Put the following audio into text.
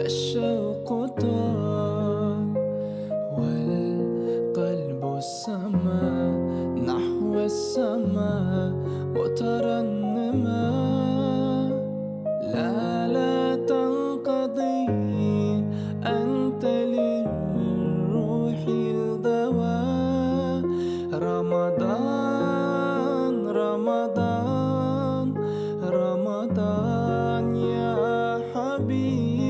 الشوق طال والقلب سما نحو السماء مترنما. لا تنقضي، أنت للروح الدواء. رمضان رمضان رمضان يا حبيبي.